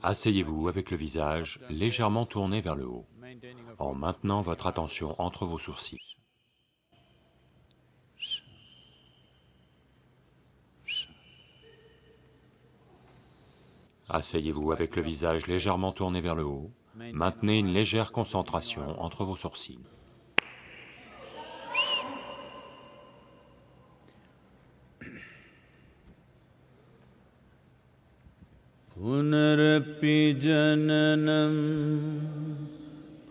Asseyez-vous avec le visage légèrement tourné vers le haut, en maintenant votre attention entre vos sourcils. Asseyez-vous avec le visage légèrement tourné vers le haut, maintenez une légère concentration entre vos sourcils. Punarapi jananam,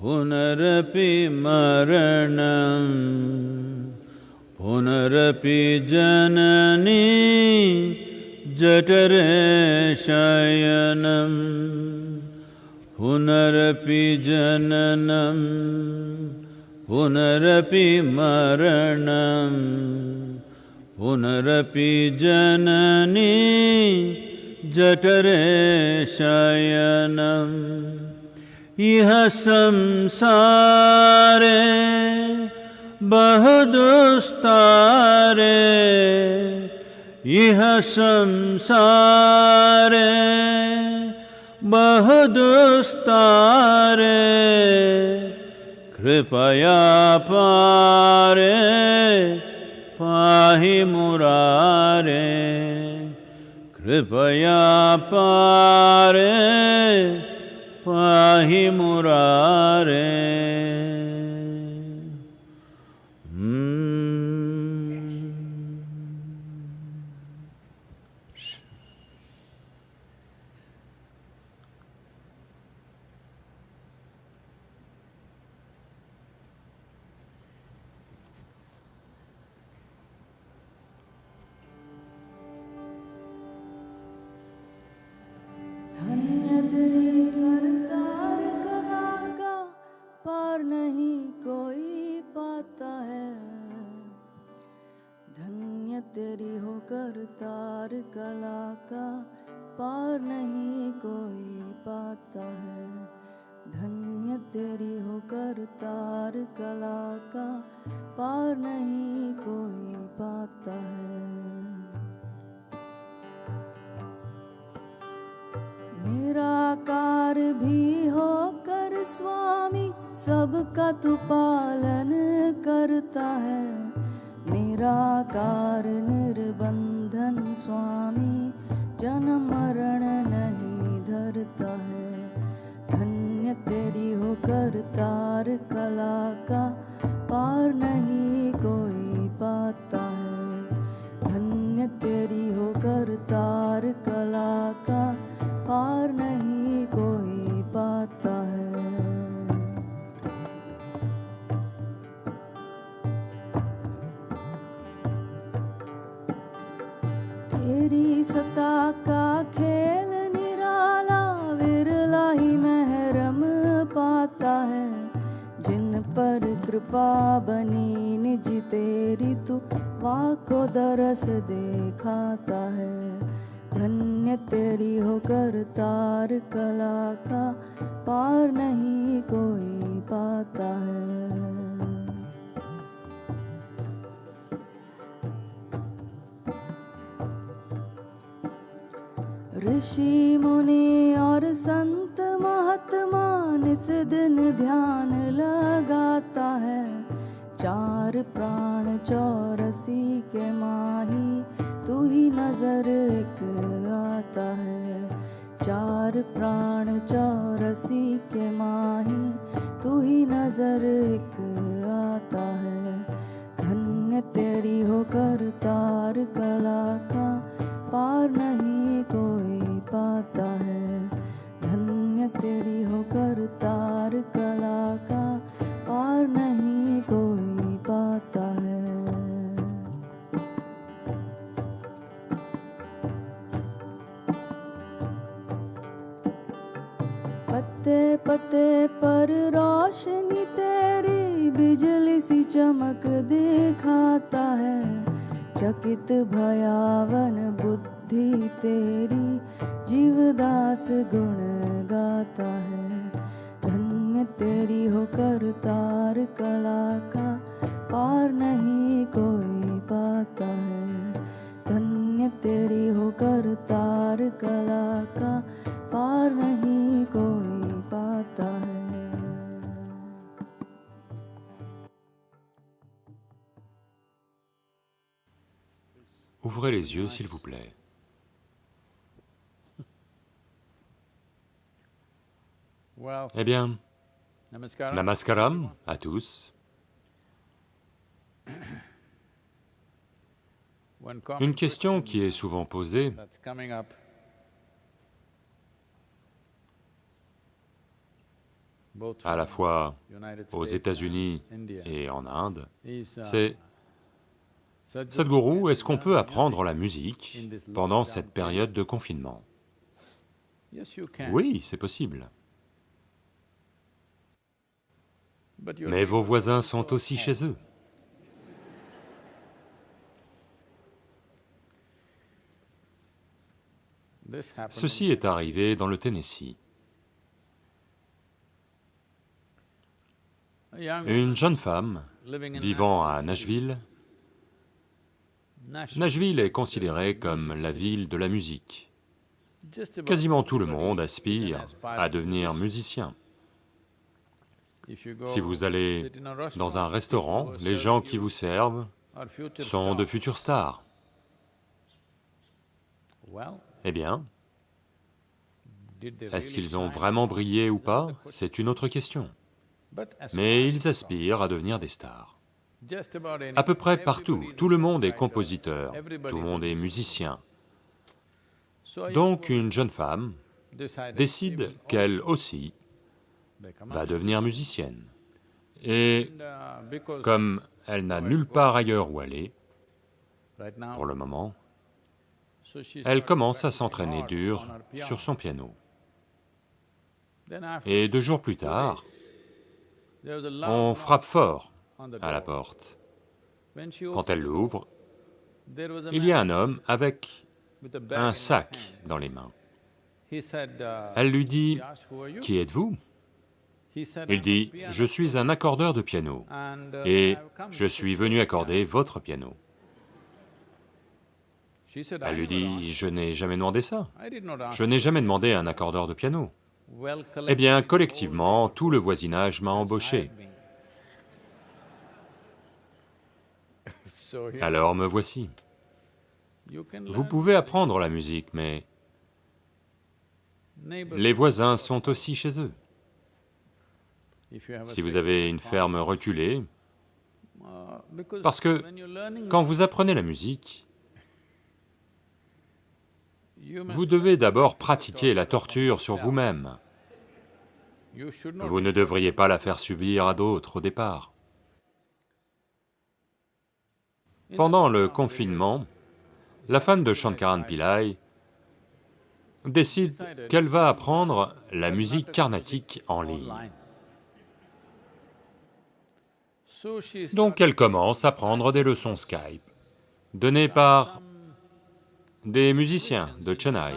punarapi maranam, punarapi janani jatare shayanam, punarapi jananam, punarapi maranam, punarapi janani jatare shayanam. Iha samsare bahadustare, iha samsare bahadustare, kripaya pare पाहि मुरारे कृपया पारे पाहि मुरारे धन्य तेरी करतार कला का पार नहीं कोई पाता है। धन्य तेरी हो करतार कला का पार नहीं कोई पाता है। धन्य तेरी हो करतार कला का पार नहीं कोई पाता है। निराकार भी होकर स्वामी सबका तू पालन करता है। निराकार निर्बंधन स्वामी जन्म मरण नहीं धरता है। धन्य तेरी हो करतार कला का पार नहीं कोई पाता है। धन्य तेरी हो करतार कला का पार नहीं कोई पाता है। तेरी सत्ता का खेल निराला विरला ही महरम पाता है। जिन पर कृपा बनी निज तेरी तू वाको दरस दिखाता है। धन्य तेरी हो करतार कला का पार नहीं कोई पाता है। ऋषि मुनि और संत महात्मा निस दिन ध्यान लगाता है। चार प्राण चौरसी के माही तू ही नजर एक आता है। चार प्राण चौरसी के माही तू ही नजर एक आता है। धन्य तेरी हो करतार कला का पार नहीं कोई पाता है। धन्य तेरी हो करतार कला का पार नहीं कोई पाता है। पत्ते पत्ते पर रोशनी तेरी बिजली सी चमक दिखाता है। चकित भयावन बुद्धि तेरी जीवदास गुण गाता है। धन्य तेरी हो करतार कला का पार नहीं कोई पाता है। धन्य तेरी हो करतार कला का पार नहीं कोई पाता है। Ouvrez les yeux, s'il vous plaît. Eh bien, Namaskaram à tous. Une question qui est souvent posée, à la fois aux États-Unis et en Inde, c'est: Sadhguru, est-ce qu'on peut apprendre la musique pendant cette période de confinement? Oui, c'est possible. Mais vos voisins sont aussi chez eux. Ceci est arrivé dans le Tennessee. Une jeune femme vivant à Nashville. Nashville est considérée comme la ville de la musique. Quasiment tout le monde aspire à devenir musicien. Si vous allez dans un restaurant, les gens qui vous servent sont de futures stars. Eh bien, est-ce qu'ils ont vraiment brillé ou pas? C'est une autre question. Mais ils aspirent à devenir des stars. À peu près partout, tout le monde est compositeur, tout le monde est musicien. Donc une jeune femme décide qu'elle aussi va devenir musicienne. Et comme elle n'a nulle part ailleurs où aller, pour le moment, elle commence à s'entraîner dur sur son piano. Et 2 jours plus tard, on frappe fort à la porte. Quand elle l'ouvre, il y a un homme avec un sac dans les mains. Elle lui dit, « Qui êtes-vous » Il dit, « Je suis un accordeur de piano, et je suis venu accorder votre piano. » Elle lui dit, « Je n'ai jamais demandé ça, je n'ai jamais demandé un accordeur de piano. » Eh bien, collectivement, tout le voisinage m'a embauché. Alors me voici. Vous pouvez apprendre la musique, mais les voisins sont aussi chez eux. Si vous avez une ferme reculée, parce que quand vous apprenez la musique, vous devez d'abord pratiquer la torture sur vous-même. Vous ne devriez pas la faire subir à d'autres au départ. Pendant le confinement, la femme de Shankaran Pillai décide qu'elle va apprendre la musique carnatique en ligne. Donc elle commence à prendre des leçons Skype, données par des musiciens de Chennai.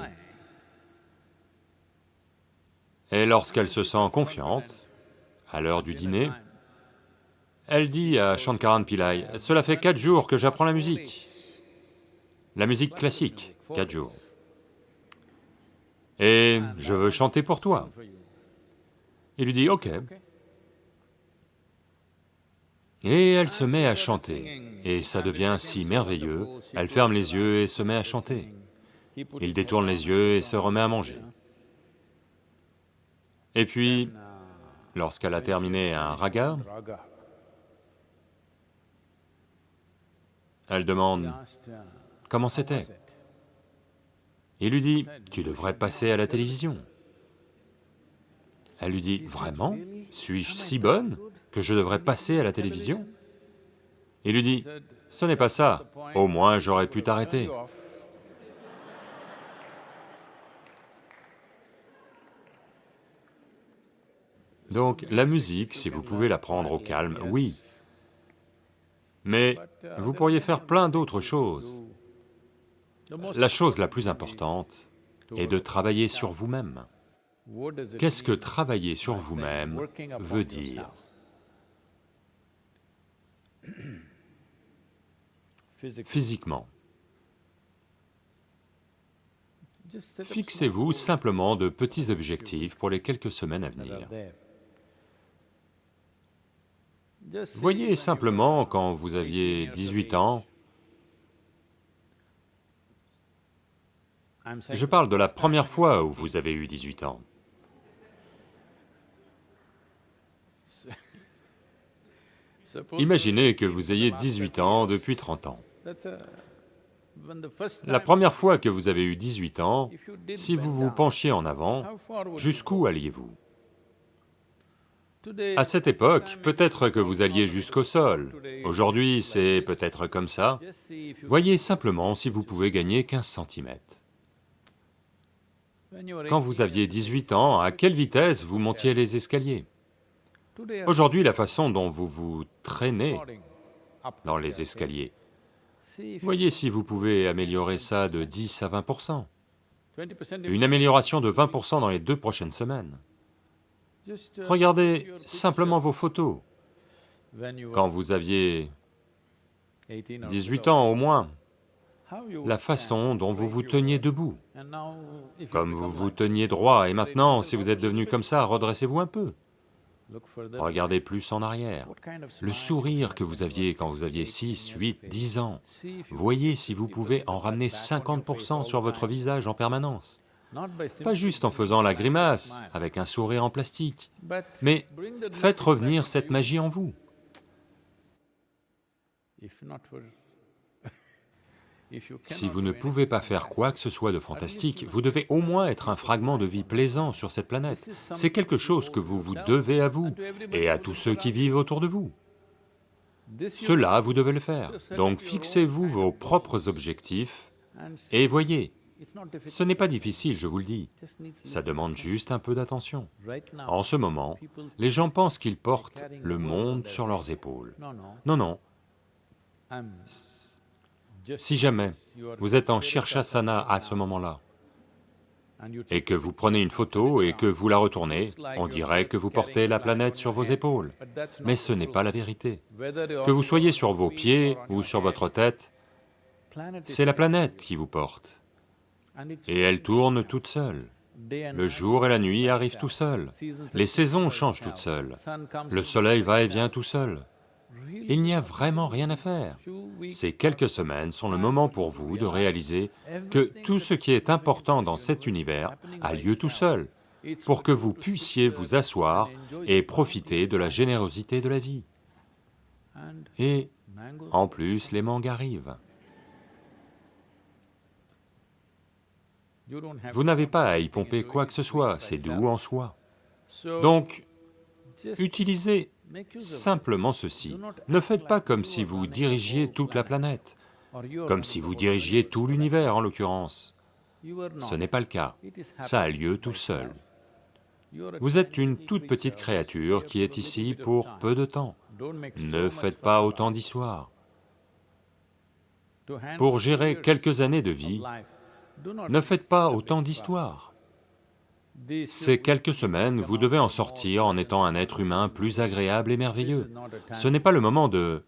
Et lorsqu'elle se sent confiante, à l'heure du dîner, elle dit à Shankaran Pillai, « Cela fait 4 jours que j'apprends la musique classique, 4 jours. Et je veux chanter pour toi. » Il lui dit, « Ok. » Et elle se met à chanter, et ça devient si merveilleux, elle ferme les yeux et se met à chanter. Il détourne les yeux et se remet à manger. Et puis, lorsqu'elle a terminé un raga, elle demande comment c'était. Il lui dit, « Tu devrais passer à la télévision. » Elle lui dit, « Vraiment? Suis-je si bonne que je devrais passer à la télévision ?» Il lui dit, « Ce n'est pas ça, au moins j'aurais pu t'arrêter. » Donc la musique, si vous pouvez la prendre au calme, oui. Mais vous pourriez faire plein d'autres choses. La chose la plus importante est de travailler sur vous-même. Qu'est-ce que travailler sur vous-même veut dire? Physiquement. Fixez-vous simplement de petits objectifs pour les quelques semaines à venir. Voyez simplement quand vous aviez 18 ans, je parle de la première fois où vous avez eu 18 ans. Imaginez que vous ayez 18 ans depuis 30 ans. La première fois que vous avez eu 18 ans, si vous vous penchiez en avant, jusqu'où alliez-vous? À cette époque, peut-être que vous alliez jusqu'au sol. Aujourd'hui, c'est peut-être comme ça. Voyez simplement si vous pouvez gagner 15 centimètres. Quand vous aviez 18 ans, à quelle vitesse vous montiez les escaliers? Aujourd'hui, la façon dont vous vous traînez dans les escaliers, voyez si vous pouvez améliorer ça de 10 à 20%. Une amélioration de 20% dans les 2 prochaines semaines. Regardez simplement vos photos. Quand vous aviez 18 ans au moins, la façon dont vous vous teniez debout, comme vous vous teniez droit, et maintenant, si vous êtes devenu comme ça, redressez-vous un peu. Regardez plus en arrière. Le sourire que vous aviez quand vous aviez 6, 8, 10 ans, voyez si vous pouvez en ramener 50% sur votre visage en permanence. Pas juste en faisant la grimace, avec un sourire en plastique, mais faites revenir cette magie en vous. Si vous ne pouvez pas faire quoi que ce soit de fantastique, vous devez au moins être un fragment de vie plaisant sur cette planète. C'est quelque chose que vous vous devez à vous et à tous ceux qui vivent autour de vous. Cela, vous devez le faire. Donc fixez-vous vos propres objectifs et voyez, ce n'est pas difficile, je vous le dis, ça demande juste un peu d'attention. En ce moment, les gens pensent qu'ils portent le monde sur leurs épaules. Non, non. Si jamais vous êtes en Shirshasana à ce moment-là, et que vous prenez une photo et que vous la retournez, on dirait que vous portez la planète sur vos épaules. Mais ce n'est pas la vérité. Que vous soyez sur vos pieds ou sur votre tête, c'est la planète qui vous porte. Et elle tourne toute seule. Le jour et la nuit arrivent tout seuls. Les saisons changent toutes seules. Le soleil va et vient tout seul. Il n'y a vraiment rien à faire. Ces quelques semaines sont le moment pour vous de réaliser que tout ce qui est important dans cet univers a lieu tout seul, pour que vous puissiez vous asseoir et profiter de la générosité de la vie. Et en plus, les mangues arrivent. Vous n'avez pas à y pomper quoi que ce soit, c'est doux en soi. Donc, utilisez simplement ceci. Ne faites pas comme si vous dirigiez toute la planète, comme si vous dirigiez tout l'univers en l'occurrence. Ce n'est pas le cas, ça a lieu tout seul. Vous êtes une toute petite créature qui est ici pour peu de temps. Ne faites pas autant d'histoires. Pour gérer quelques années de vie, ne faites pas autant d'histoires. Ces quelques semaines, vous devez en sortir en étant un être humain plus agréable et merveilleux. Ce n'est pas le moment de...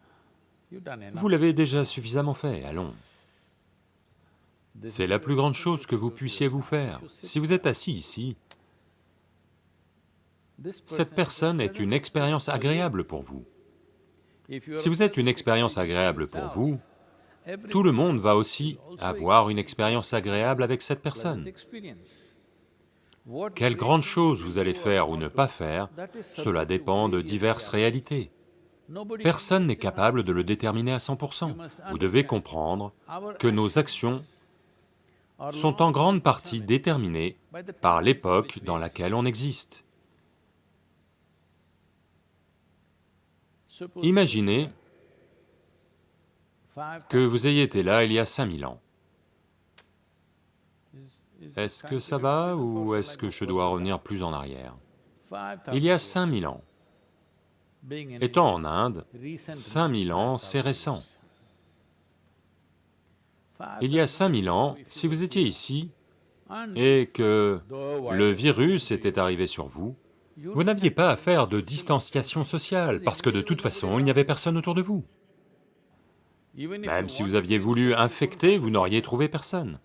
Vous l'avez déjà suffisamment fait, allons. C'est la plus grande chose que vous puissiez vous faire. Si vous êtes assis ici, cette personne est une expérience agréable pour vous. Si vous êtes une expérience agréable pour vous, tout le monde va aussi avoir une expérience agréable avec cette personne. Quelle grande chose vous allez faire ou ne pas faire, cela dépend de diverses réalités. Personne n'est capable de le déterminer à 100%. Vous devez comprendre que nos actions sont en grande partie déterminées par l'époque dans laquelle on existe. Imaginez que vous ayez été là il y a 5000 ans. Est-ce que ça va ou est-ce que je dois revenir plus en arrière? Il y a 5000 ans, étant en Inde, 5000 ans, c'est récent. Il y a 5000 ans, si vous étiez ici et que le virus était arrivé sur vous, vous n'aviez pas à faire de distanciation sociale, parce que de toute façon, il n'y avait personne autour de vous. Même si vous aviez voulu infecter, vous n'auriez trouvé personne.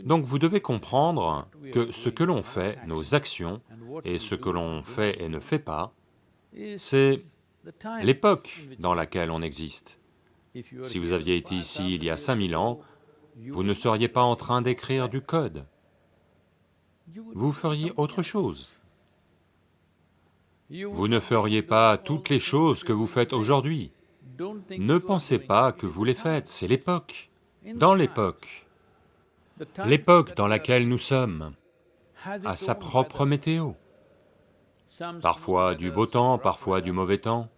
Donc vous devez comprendre que ce que l'on fait, nos actions, et ce que l'on fait et ne fait pas, c'est l'époque dans laquelle on existe. Si vous aviez été ici il y a 5000 ans, vous ne seriez pas en train d'écrire du code. Vous feriez autre chose. Vous ne feriez pas toutes les choses que vous faites aujourd'hui. Ne pensez pas que vous les faites, c'est l'époque. Dans l'époque dans laquelle nous sommes a sa propre météo. Parfois du beau temps, parfois du mauvais temps.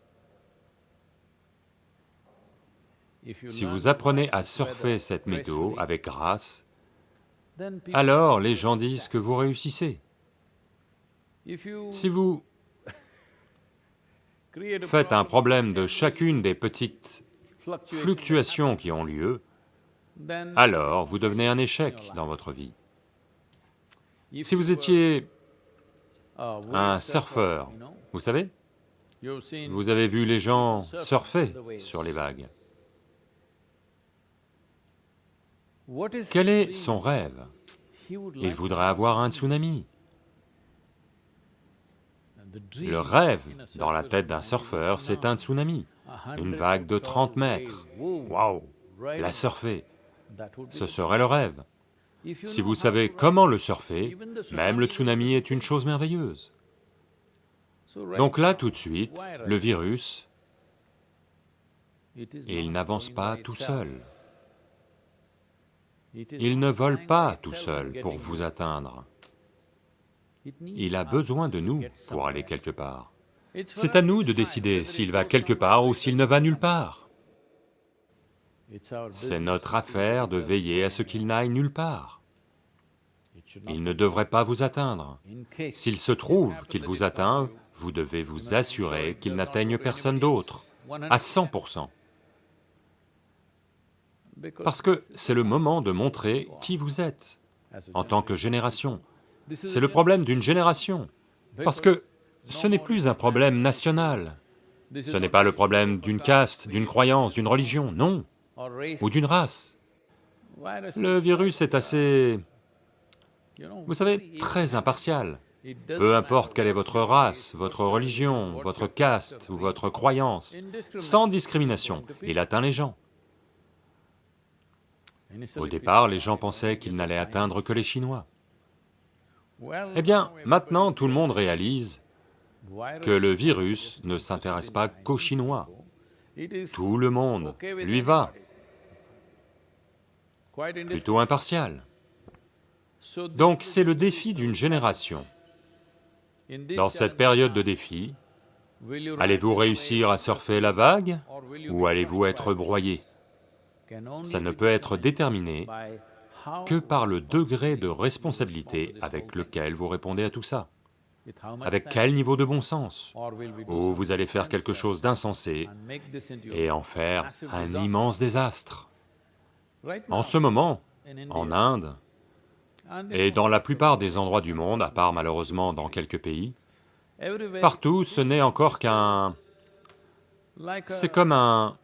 Si vous apprenez à surfer cette météo avec grâce, alors les gens disent que vous réussissez. Si vous faites un problème de chacune des petites fluctuations qui ont lieu, alors vous devenez un échec dans votre vie. Si vous étiez un surfeur, vous savez, vous avez vu les gens surfer sur les vagues. Quel est son rêve? Il voudrait avoir un tsunami. Le rêve dans la tête d'un surfeur, c'est un tsunami, une vague de 30 mètres. Waouh! La surfer, ce serait le rêve. Si vous savez comment le surfer, même le tsunami est une chose merveilleuse. Donc là, tout de suite, le virus, il n'avance pas tout seul. Il ne vole pas tout seul pour vous atteindre. Il a besoin de nous pour aller quelque part. C'est à nous de décider s'il va quelque part ou s'il ne va nulle part. C'est notre affaire de veiller à ce qu'il n'aille nulle part. Il ne devrait pas vous atteindre. S'il se trouve qu'il vous atteint, vous devez vous assurer qu'il n'atteigne personne d'autre, à 100%. Parce que c'est le moment de montrer qui vous êtes, en tant que génération. C'est le problème d'une génération, parce que ce n'est plus un problème national. Ce n'est pas le problème d'une caste, d'une croyance, d'une religion, non, ou d'une race. Le virus est assez, vous savez, très impartial. Peu importe quelle est votre race, votre religion, votre caste ou votre croyance, sans discrimination, il atteint les gens. Au départ, les gens pensaient qu'il n'allait atteindre que les Chinois. Eh bien, maintenant, tout le monde réalise que le virus ne s'intéresse pas qu'aux Chinois. Tout le monde lui va, plutôt impartial. Donc c'est le défi d'une génération. Dans cette période de défi, allez-vous réussir à surfer la vague ou allez-vous être broyé? Ça ne peut être déterminé que par le degré de responsabilité avec lequel vous répondez à tout ça. Avec quel niveau de bon sens? Ou vous allez faire quelque chose d'insensé et en faire un immense désastre. En ce moment, en Inde, et dans la plupart des endroits du monde, à part malheureusement dans quelques pays, partout ce n'est encore qu'un... c'est comme un...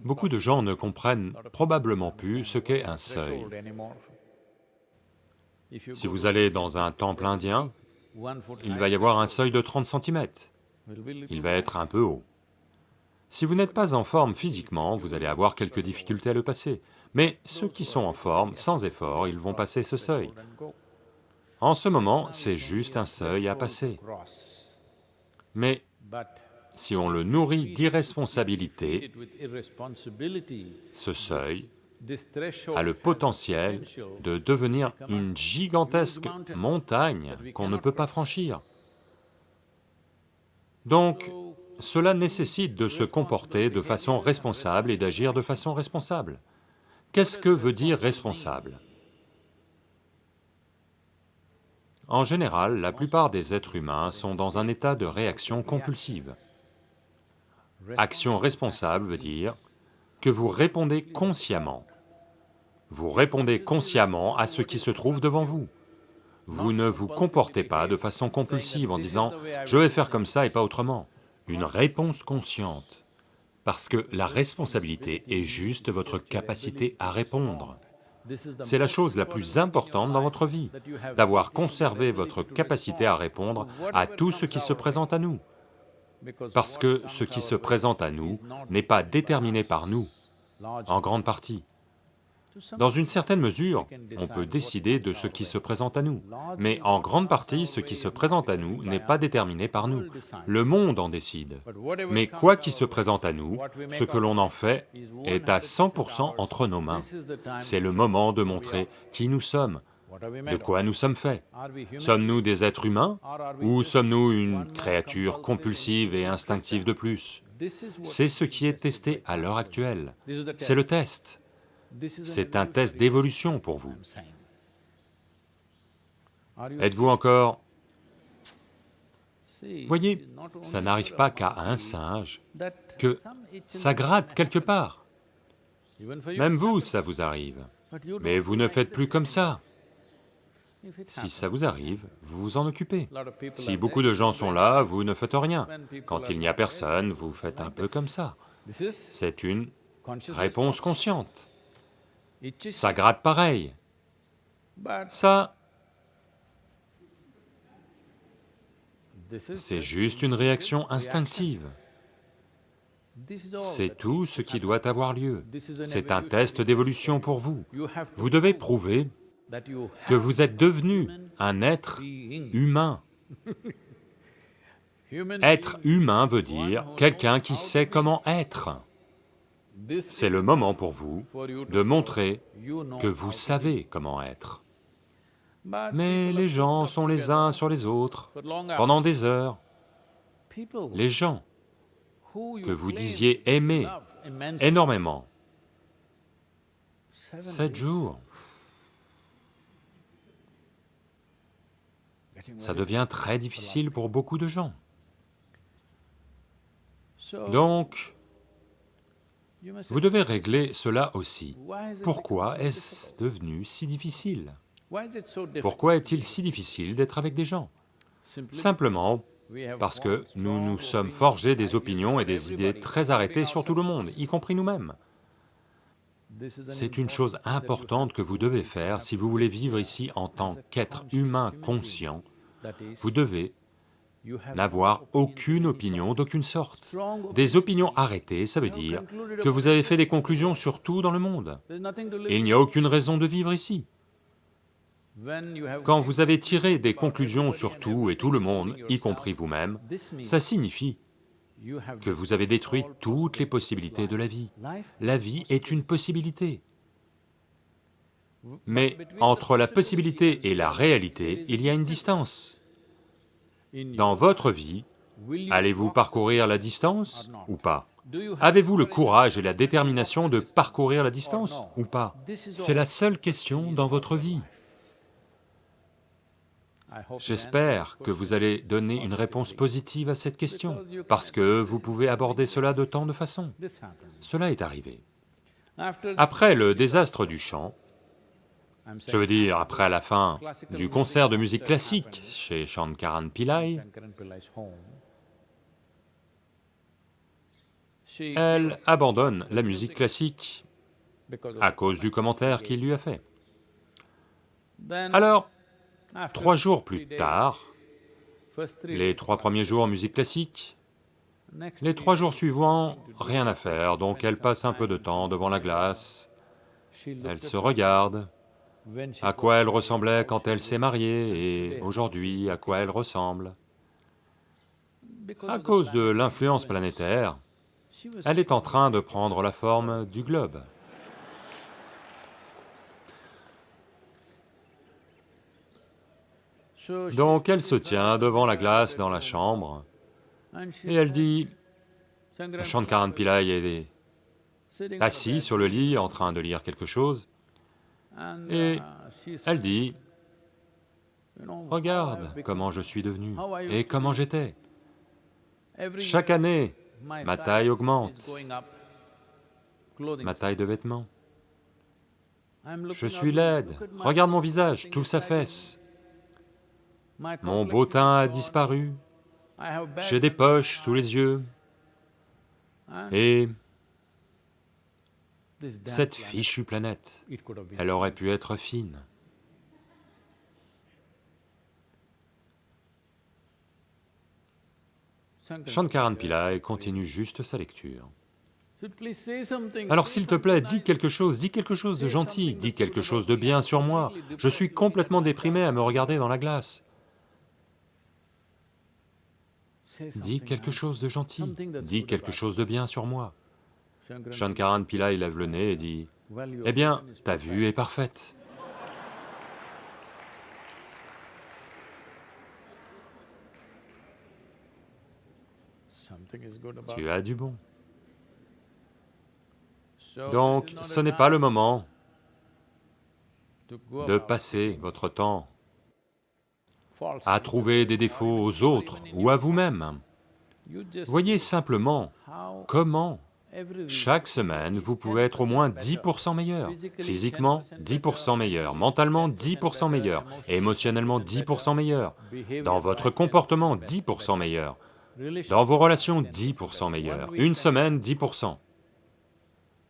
Beaucoup de gens ne comprennent probablement plus ce qu'est un seuil. Si vous allez dans un temple indien, il va y avoir un seuil de 30 cm. Il va être un peu haut. Si vous n'êtes pas en forme physiquement, vous allez avoir quelques difficultés à le passer. Mais ceux qui sont en forme, sans effort, ils vont passer ce seuil. En ce moment, c'est juste un seuil à passer. Mais si on le nourrit d'irresponsabilité, ce seuil a le potentiel de devenir une gigantesque montagne qu'on ne peut pas franchir. Donc, cela nécessite de se comporter de façon responsable et d'agir de façon responsable. Qu'est-ce que veut dire responsable? En général, la plupart des êtres humains sont dans un état de réaction compulsive. Action responsable veut dire que vous répondez consciemment. Vous répondez consciemment à ce qui se trouve devant vous. Vous ne vous comportez pas de façon compulsive en disant « je vais faire comme ça et pas autrement ». Une réponse consciente, parce que la responsabilité est juste votre capacité à répondre. C'est la chose la plus importante dans votre vie, d'avoir conservé votre capacité à répondre à tout ce qui se présente à nous. Parce que ce qui se présente à nous n'est pas déterminé par nous, en grande partie. Dans une certaine mesure, on peut décider de ce qui se présente à nous, mais en grande partie, ce qui se présente à nous n'est pas déterminé par nous. Le monde en décide. Mais quoi qu'il se présente à nous, ce que l'on en fait est à 100% entre nos mains. C'est le moment de montrer qui nous sommes, de quoi nous sommes faits. Sommes-nous des êtres humains ou sommes-nous une créature compulsive et instinctive de plus? C'est ce qui est testé à l'heure actuelle. C'est le test. C'est un test d'évolution pour vous. Êtes-vous encore... Voyez, ça n'arrive pas qu'à un singe, que ça gratte quelque part. Même vous, ça vous arrive, mais vous ne faites plus comme ça. Si ça vous arrive, vous vous en occupez. Si beaucoup de gens sont là, vous ne faites rien. Quand il n'y a personne, vous faites un peu comme ça. C'est une réponse consciente. Ça gratte pareil. c'est juste une réaction instinctive. C'est tout ce qui doit avoir lieu. C'est un test d'évolution pour vous. Vous devez prouver que vous êtes devenu un être humain. Être humain veut dire quelqu'un qui sait comment être. C'est le moment pour vous de montrer que vous savez comment être. Mais les gens sont les uns sur les autres pendant des heures. Les gens que vous disiez aimer énormément, 7 jours, ça devient très difficile pour beaucoup de gens. Donc, vous devez régler cela aussi. Pourquoi est-ce devenu si difficile? Pourquoi est-il si difficile d'être avec des gens? Simplement parce que nous nous sommes forgés des opinions et des idées très arrêtées sur tout le monde, y compris nous-mêmes. C'est une chose importante que vous devez faire si vous voulez vivre ici en tant qu'être humain conscient. Vous devez n'avoir aucune opinion d'aucune sorte. Des opinions arrêtées, ça veut dire que vous avez fait des conclusions sur tout dans le monde. Et il n'y a aucune raison de vivre ici. Quand vous avez tiré des conclusions sur tout et tout le monde, y compris vous-même, ça signifie que vous avez détruit toutes les possibilités de la vie. La vie est une possibilité. Mais entre la possibilité et la réalité, il y a une distance. Dans votre vie, allez-vous parcourir la distance ou pas? Avez-vous le courage et la détermination de parcourir la distance ou pas? C'est la seule question dans votre vie. J'espère que vous allez donner une réponse positive à cette question, parce que vous pouvez aborder cela de tant de façons. Cela est arrivé. Après le désastre du chant, je veux dire après la fin du concert de musique classique chez Shankaran Pillai, elle abandonne la musique classique à cause du commentaire qu'il lui a fait. Alors, 3 jours plus tard, les 3 premiers jours musique classique, les 3 jours suivants, rien à faire, donc elle passe un peu de temps devant la glace, elle se regarde, à quoi elle ressemblait quand elle s'est mariée, et aujourd'hui, à quoi elle ressemble. À cause de l'influence planétaire, elle est en train de prendre la forme du globe. Donc elle se tient devant la glace dans la chambre, et elle dit, Shankaran Pillai est assis sur le lit en train de lire quelque chose, et elle dit, regarde comment je suis devenu et comment j'étais. Chaque année, ma taille augmente, ma taille de vêtements. Je suis laide, regarde mon visage, tout s'affaisse. Mon beau teint a disparu, j'ai des poches sous les yeux, et cette fichue planète, elle aurait pu être fine. Shankaran Pillai continue juste sa lecture. Alors s'il te plaît, dis quelque chose de gentil, dis quelque chose de bien sur moi. Je suis complètement déprimé à me regarder dans la glace. Dis quelque chose de gentil, dis quelque chose de bien sur moi. Shankaran Pillai lève le nez et dit, « Eh bien, ta vue est parfaite. » Tu as du bon. Donc, ce n'est pas le moment de passer votre temps à trouver des défauts aux autres ou à vous-même. Voyez simplement comment, chaque semaine, vous pouvez être au moins 10% meilleur. Physiquement, 10% meilleur, mentalement, 10% meilleur, émotionnellement, 10% meilleur, dans votre comportement, 10% meilleur, dans vos relations, 10% meilleur, une semaine, 10%.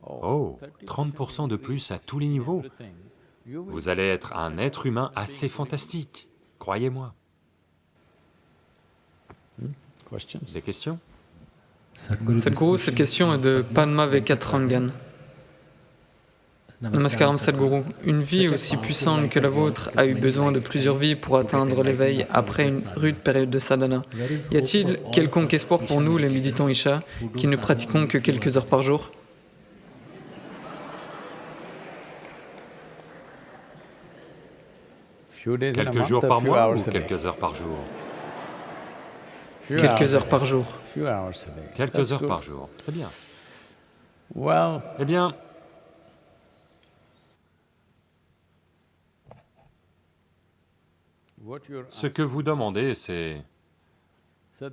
Oh, 30% de plus à tous les niveaux. Vous allez être un être humain assez fantastique, croyez-moi. Des questions? Sadhguru, cette question est de Padma Venkatrangan. Namaskaram Sadhguru. Une vie aussi puissante que la vôtre a eu besoin de plusieurs vies pour atteindre l'éveil après une rude période de sadhana. Y a-t-il quelconque espoir pour nous, les méditants Isha, qui ne pratiquons que quelques heures par jour? Quelques jours par mois ou quelques heures par jour? Quelques heures par jour. Quelques heures par jour, c'est bien. Eh bien, ce que vous demandez, c'est...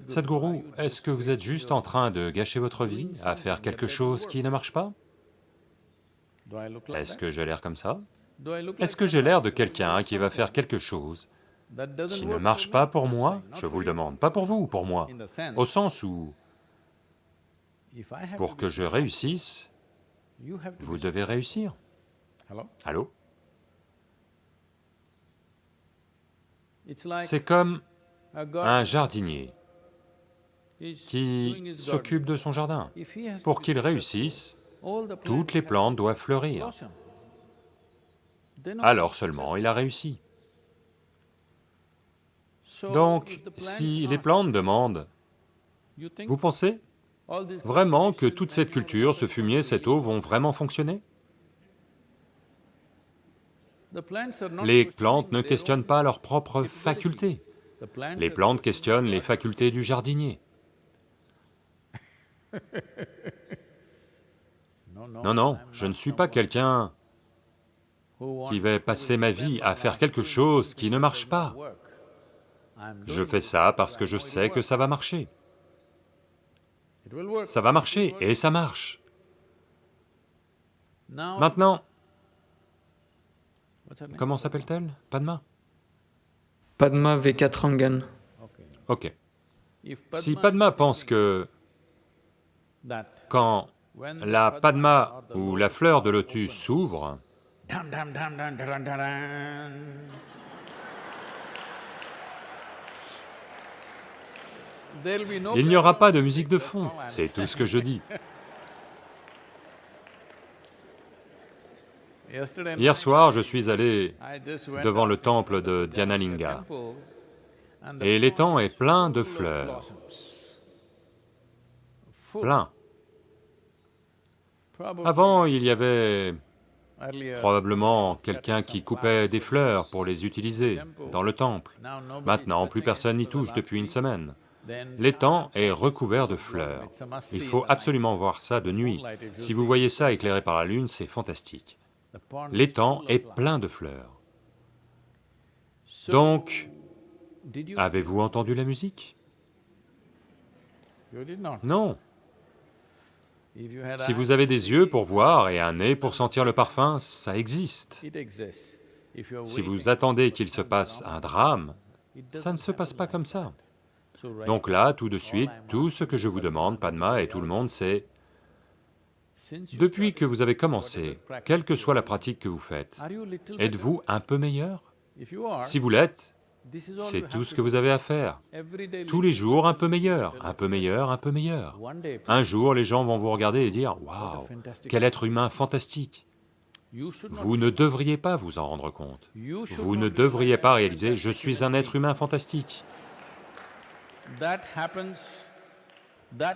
Sadhguru, est-ce que vous êtes juste en train de gâcher votre vie à faire quelque chose qui ne marche pas? Est-ce que j'ai l'air comme ça? Est-ce que j'ai l'air de quelqu'un qui va faire quelque chose qui ne marche pas pour moi? Je vous le demande, pas pour vous, pour moi. Au sens où, pour que je réussisse, vous devez réussir. Allô? C'est comme un jardinier qui s'occupe de son jardin. Pour qu'il réussisse, toutes les plantes doivent fleurir. Alors seulement il a réussi. Donc, si les plantes demandent, vous pensez vraiment que toute cette culture, ce fumier, cette eau vont vraiment fonctionner? Les plantes ne questionnent pas leurs propres facultés. Les plantes questionnent les facultés du jardinier. Non, non, je ne suis pas quelqu'un qui va passer ma vie à faire quelque chose qui ne marche pas. Je fais ça parce que je sais que ça va marcher. Ça va marcher, et ça marche. Maintenant, comment s'appelle-t-elle? Padma? Padma Venkatrangan. Ok. Si Padma pense que quand la Padma ou la fleur de lotus s'ouvre, il n'y aura pas de musique de fond, c'est tout ce que je dis. Hier soir, je suis allé devant le temple de Dhyanalinga, et l'étang est plein de fleurs. Plein. Avant, il y avait probablement quelqu'un qui coupait des fleurs pour les utiliser dans le temple. Maintenant, plus personne n'y touche depuis une semaine. L'étang est recouvert de fleurs. Il faut absolument voir ça de nuit. Si vous voyez ça éclairé par la lune, c'est fantastique. L'étang est plein de fleurs. Donc, avez-vous entendu la musique? Non. Si vous avez des yeux pour voir et un nez pour sentir le parfum, ça existe. Si vous attendez qu'il se passe un drame, ça ne se passe pas comme ça. Donc là, tout de suite, tout ce que je vous demande, Padma et tout le monde, c'est... Depuis que vous avez commencé, quelle que soit la pratique que vous faites, êtes-vous un peu meilleur? Si vous l'êtes, c'est tout ce que vous avez à faire. Tous les jours, un peu meilleur, un peu meilleur, un peu meilleur. Un jour, les gens vont vous regarder et dire, « Waouh, quel être humain fantastique !» Vous ne devriez pas vous en rendre compte. Vous ne devriez pas réaliser, « Je suis un être humain fantastique ».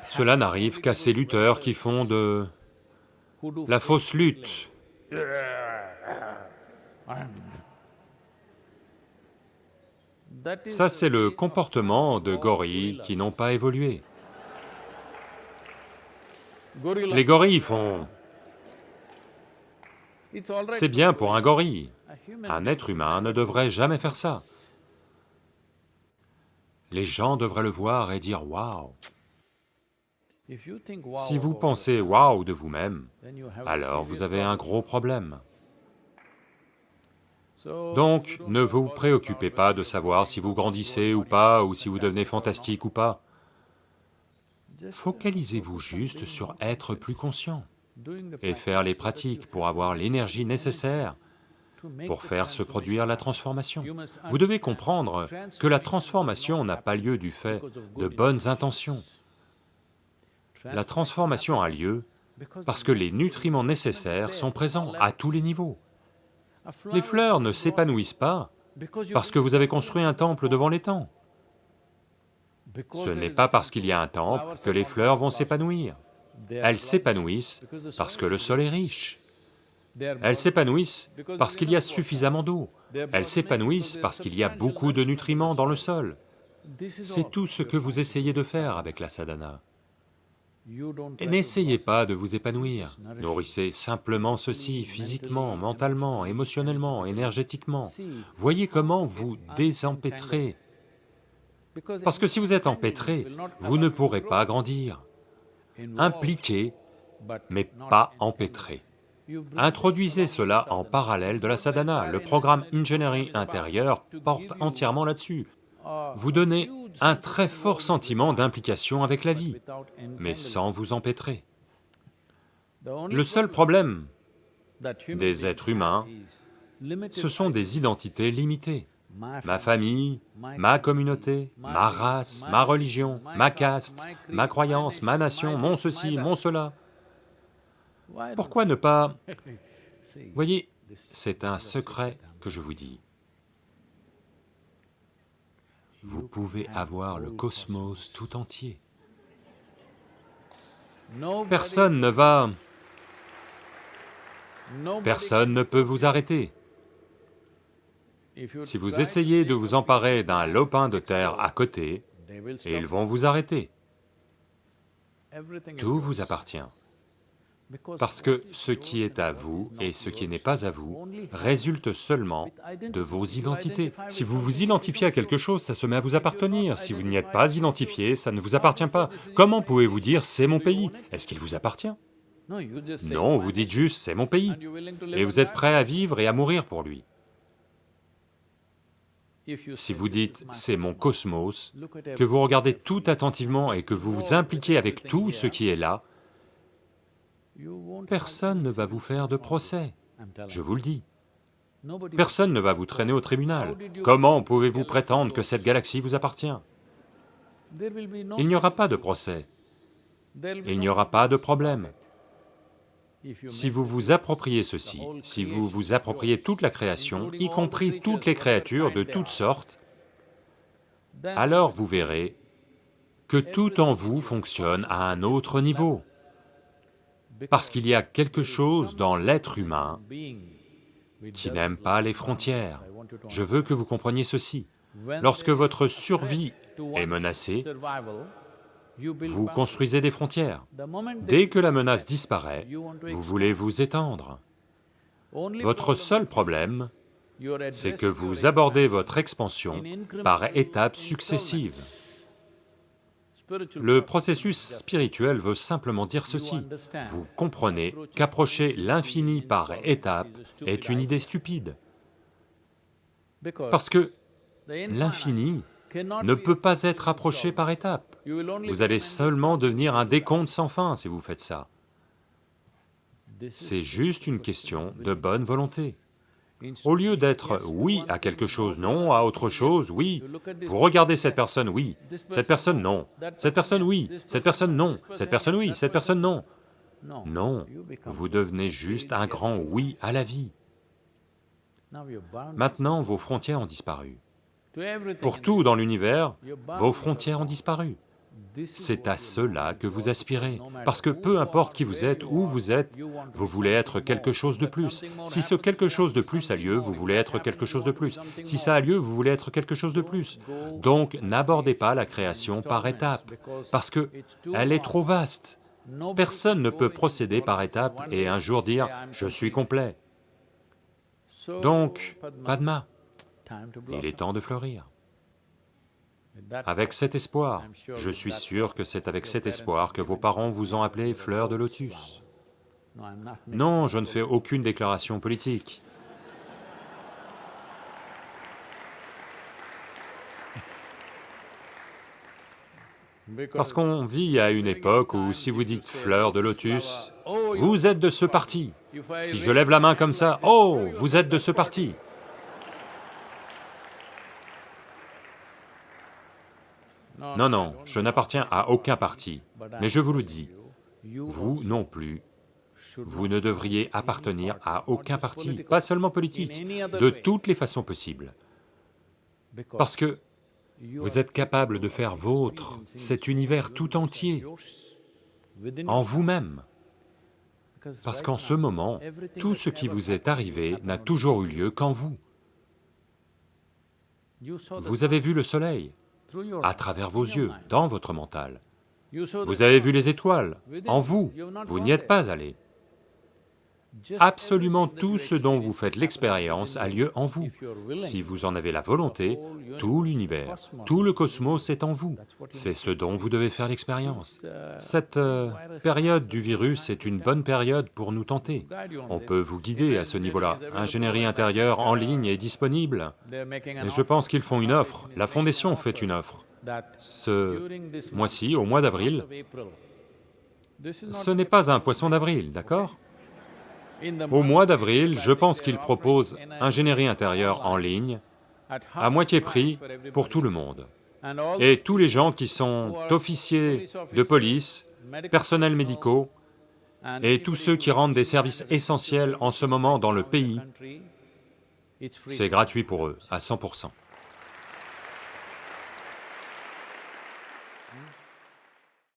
Cela n'arrive qu'à ces lutteurs qui font de la fausse lutte. Ça, c'est le comportement de gorilles qui n'ont pas évolué. Les gorilles font... C'est bien pour un gorille. Un être humain ne devrait jamais faire ça. Les gens devraient le voir et dire « Waouh ». Si vous pensez « Waouh » de vous-même, alors vous avez un gros problème. Donc, ne vous préoccupez pas de savoir si vous grandissez ou pas, ou si vous devenez fantastique ou pas. Focalisez-vous juste sur être plus conscient et faire les pratiques pour avoir l'énergie nécessaire pour faire se produire la transformation. Vous devez comprendre que la transformation n'a pas lieu du fait de bonnes intentions. La transformation a lieu parce que les nutriments nécessaires sont présents à tous les niveaux. Les fleurs ne s'épanouissent pas parce que vous avez construit un temple devant l'étang. Ce n'est pas parce qu'il y a un temple que les fleurs vont s'épanouir. Elles s'épanouissent parce que le sol est riche. Elles s'épanouissent parce qu'il y a suffisamment d'eau. Elles s'épanouissent parce qu'il y a beaucoup de nutriments dans le sol. C'est tout ce que vous essayez de faire avec la sadhana. Et n'essayez pas de vous épanouir, nourrissez simplement ceci, physiquement, mentalement, émotionnellement, énergétiquement. Voyez comment vous désempêtrez. Parce que si vous êtes empêtré, vous ne pourrez pas grandir. Impliqué, mais pas empêtré. Introduisez cela en parallèle de la sadhana. Le programme ingénierie intérieure porte entièrement là-dessus. Vous donnez un très fort sentiment d'implication avec la vie, mais sans vous empêtrer. Le seul problème des êtres humains, ce sont des identités limitées. Ma famille, ma communauté, ma race, ma religion, ma caste, ma croyance, ma nation, mon ceci, mon cela. Pourquoi ne pas... Voyez, c'est un secret que je vous dis. Vous pouvez avoir le cosmos tout entier. Personne ne va... Personne ne peut vous arrêter. Si vous essayez de vous emparer d'un lopin de terre à côté, ils vont vous arrêter. Tout vous appartient. Parce que ce qui est à vous et ce qui n'est pas à vous résulte seulement de vos identités. Si vous vous identifiez à quelque chose, ça se met à vous appartenir. Si vous n'y êtes pas identifié, ça ne vous appartient pas. Comment pouvez-vous dire « c'est mon pays » ? Est-ce qu'il vous appartient? Non, vous dites juste « c'est mon pays » et vous êtes prêt à vivre et à mourir pour lui. Si vous dites « c'est mon cosmos », que vous regardez tout attentivement et que vous vous impliquez avec tout ce qui est là, personne ne va vous faire de procès, je vous le dis. Personne ne va vous traîner au tribunal. Comment pouvez-vous prétendre que cette galaxie vous appartient? Il n'y aura pas de procès, il n'y aura pas de problème. Si vous vous appropriez ceci, si vous vous appropriez toute la création, y compris toutes les créatures de toutes sortes, alors vous verrez que tout en vous fonctionne à un autre niveau. Parce qu'il y a quelque chose dans l'être humain qui n'aime pas les frontières. Je veux que vous compreniez ceci. Lorsque votre survie est menacée, vous construisez des frontières. Dès que la menace disparaît, vous voulez vous étendre. Votre seul problème, c'est que vous abordez votre expansion par étapes successives. Le processus spirituel veut simplement dire ceci. Vous comprenez qu'approcher l'infini par étapes est une idée stupide. Parce que l'infini ne peut pas être approché par étapes. Vous allez seulement devenir un décompte sans fin si vous faites ça. C'est juste une question de bonne volonté. Au lieu d'être oui à quelque chose, non à autre chose, oui, vous regardez cette personne, oui, cette personne, non, cette personne, oui, cette personne, non, cette personne, oui, cette personne, non. Non, vous devenez juste un grand oui à la vie. Maintenant, vos frontières ont disparu. Pour tout dans l'univers, vos frontières ont disparu. C'est à cela que vous aspirez, parce que peu importe qui vous êtes, où vous êtes, vous voulez être quelque chose de plus. Si ce quelque chose de plus a lieu, vous voulez être quelque chose de plus. Si ça a lieu, vous voulez être quelque chose de plus. Donc n'abordez pas la création par étapes, parce que elle est trop vaste. Personne ne peut procéder par étapes et un jour dire « je suis complet ». Donc, Padma, il est temps de fleurir. Avec cet espoir, je suis sûr que c'est avec cet espoir que vos parents vous ont appelé fleur de lotus. Non, je ne fais aucune déclaration politique. Parce qu'on vit à une époque où si vous dites fleur de lotus, vous êtes de ce parti. Si je lève la main comme ça, oh, vous êtes de ce parti. Non, non, je n'appartiens à aucun parti, mais je vous le dis, vous non plus, vous ne devriez appartenir à aucun parti, pas seulement politique, de toutes les façons possibles. Parce que vous êtes capable de faire vôtre cet univers tout entier, en vous-même. Parce qu'en ce moment, tout ce qui vous est arrivé n'a toujours eu lieu qu'en vous. Vous avez vu le soleil à travers vos yeux, dans votre mental. Vous avez vu les étoiles, en vous, vous n'y êtes pas allé. Absolument tout ce dont vous faites l'expérience a lieu en vous. Si vous en avez la volonté, tout l'univers, tout le cosmos est en vous. C'est ce dont vous devez faire l'expérience. Cette période du virus est une bonne période pour nous tenter. On peut vous guider à ce niveau-là. Ingénierie intérieure en ligne est disponible. Et je pense qu'ils font une offre, la Fondation fait une offre. Ce mois-ci, au mois d'avril, ce n'est pas un poisson d'avril, d'accord? Au mois d'avril, je pense qu'ils proposent ingénierie intérieure en ligne, à moitié prix pour tout le monde. Et tous les gens qui sont officiers de police, personnels médicaux, et tous ceux qui rendent des services essentiels en ce moment dans le pays, c'est gratuit pour eux, à 100%.